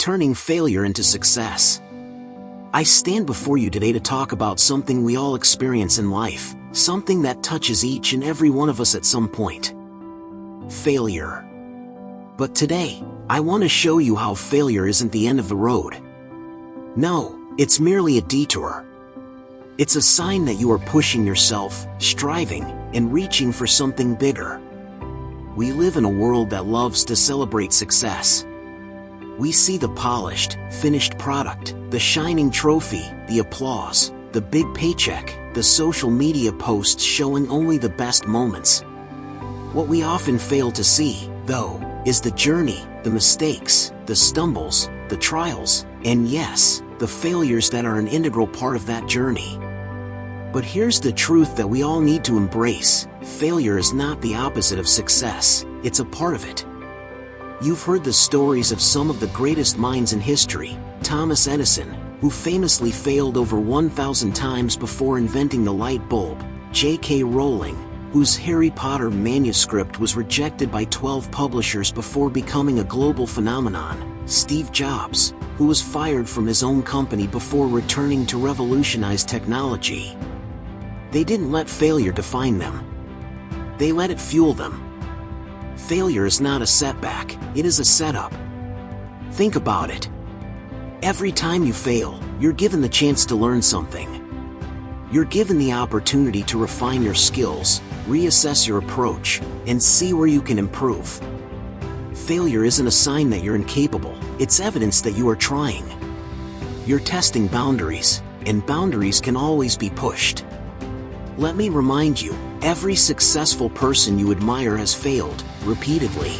turning failure into success. I stand before you today to talk about something we all experience in life, something that touches each and every one of us at some point. Failure. But today, I want to show you how failure isn't the end of the road. No, it's merely a detour. It's a sign that you are pushing yourself, striving, and reaching for something bigger. We live in a world that loves to celebrate success. We see the polished, finished product, the shining trophy, the applause, the big paycheck, the social media posts showing only the best moments. What we often fail to see, though, is the journey, the mistakes, the stumbles, the trials, and yes, the failures that are an integral part of that journey. But here's the truth that we all need to embrace: failure is not the opposite of success, it's a part of it. You've heard the stories of some of the greatest minds in history: Thomas Edison, who famously failed over 1,000 times before inventing the light bulb; J.K. Rowling, whose Harry Potter manuscript was rejected by 12 publishers before becoming a global phenomenon; Steve Jobs, who was fired from his own company before returning to revolutionize technology. They didn't let failure define them. They let it fuel them. Failure is not a setback, it is a setup. Think about it. Every time you fail, you're given the chance to learn something. You're given the opportunity to refine your skills, reassess your approach, and see where you can improve. Failure isn't a sign that you're incapable, it's evidence that you are trying. You're testing boundaries, and boundaries can always be pushed. Let me remind you, every successful person you admire has failed, repeatedly.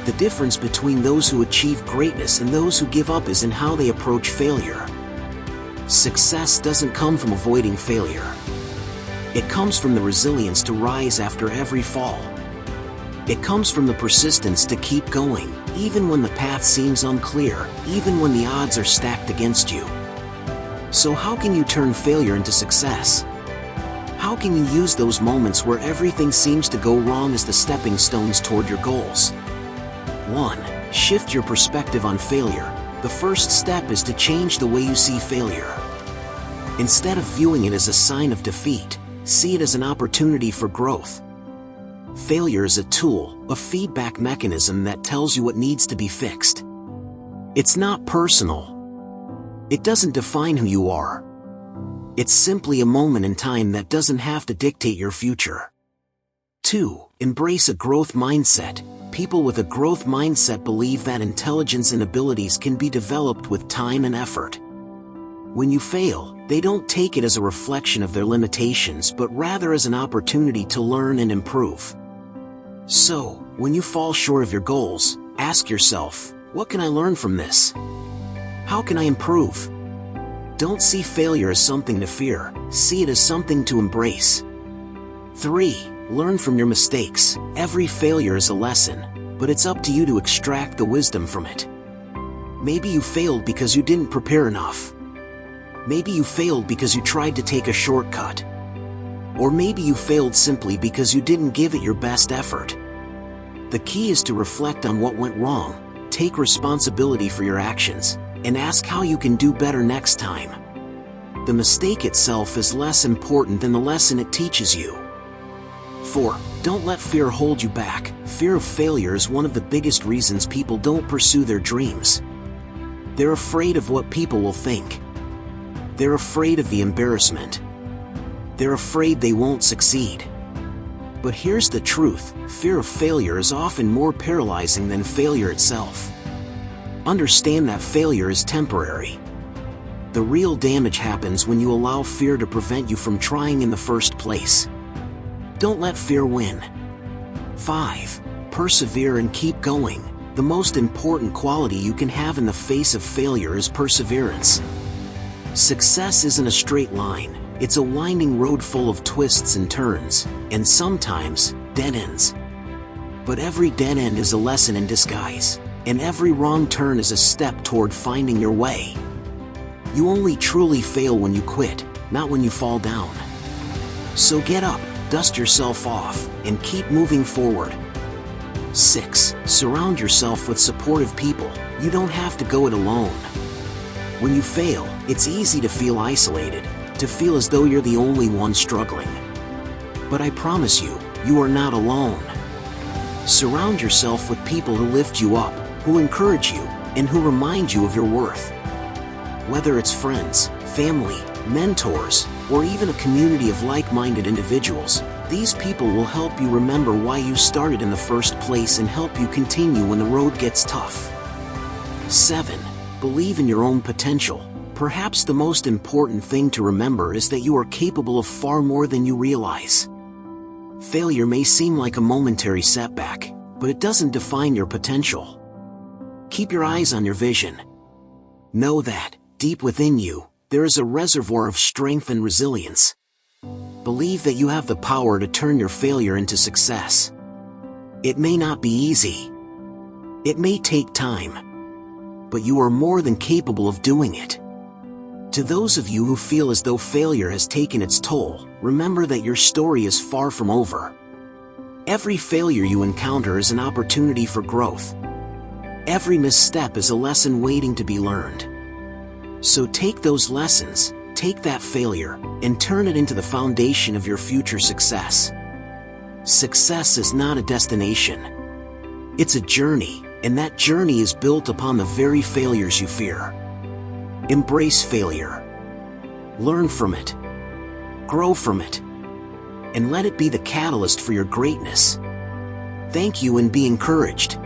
The difference between those who achieve greatness and those who give up is in how they approach failure. Success doesn't come from avoiding failure. It comes from the resilience to rise after every fall. It comes from the persistence to keep going, even when the path seems unclear, even when the odds are stacked against you. So how can you turn failure into success? How can you use those moments where everything seems to go wrong as the stepping stones toward your goals? 1. Shift your perspective on failure. The first step is to change the way you see failure. Instead of viewing it as a sign of defeat, see it as an opportunity for growth. Failure is a tool, a feedback mechanism that tells you what needs to be fixed. It's not personal. It doesn't define who you are. It's simply a moment in time that doesn't have to dictate your future. 2. Embrace a growth mindset. People with a growth mindset believe that intelligence and abilities can be developed with time and effort. When you fail, they don't take it as a reflection of their limitations but rather as an opportunity to learn and improve. So, when you fall short of your goals, ask yourself, what can I learn from this? How can I improve? Don't see failure as something to fear, see it as something to embrace. 3. Learn from your mistakes. Every failure is a lesson, but it's up to you to extract the wisdom from it. Maybe you failed because you didn't prepare enough. Maybe you failed because you tried to take a shortcut. Or maybe you failed simply because you didn't give it your best effort. The key is to reflect on what went wrong, take responsibility for your actions, and ask how you can do better next time. The mistake itself is less important than the lesson it teaches you. 4. Don't let fear hold you back. Fear of failure is one of the biggest reasons people don't pursue their dreams. They're afraid of what people will think. They're afraid of the embarrassment. They're afraid they won't succeed. But here's the truth: fear of failure is often more paralyzing than failure itself. Understand that failure is temporary. The real damage happens when you allow fear to prevent you from trying in the first place. Don't let fear win. 5. Persevere and keep going. The most important quality you can have in the face of failure is perseverance. Success isn't a straight line, it's a winding road full of twists and turns, and sometimes, dead ends. But every dead end is a lesson in disguise, and every wrong turn is a step toward finding your way. You only truly fail when you quit, not when you fall down. So get up, dust yourself off, and keep moving forward. 6. Surround yourself with supportive people. You don't have to go it alone. When you fail, it's easy to feel isolated, to feel as though you're the only one struggling. But I promise you, you are not alone. Surround yourself with people who lift you up, who encourage you, and who remind you of your worth. Whether it's friends, family, mentors, or even a community of like-minded individuals, these people will help you remember why you started in the first place and help you continue when the road gets tough. 7. Believe in your own potential. Perhaps the most important thing to remember is that you are capable of far more than you realize. Failure may seem like a momentary setback, but it doesn't define your potential. Keep your eyes on your vision. Know that, deep within you, there is a reservoir of strength and resilience. Believe that you have the power to turn your failure into success. It may not be easy. It may take time. But you are more than capable of doing it. To those of you who feel as though failure has taken its toll, remember that your story is far from over. Every failure you encounter is an opportunity for growth. Every misstep is a lesson waiting to be learned. So take those lessons, take that failure, and turn it into the foundation of your future success. Success is not a destination. It's a journey, and that journey is built upon the very failures you fear. Embrace failure. Learn from it. Grow from it. And let it be the catalyst for your greatness. Thank you and be encouraged.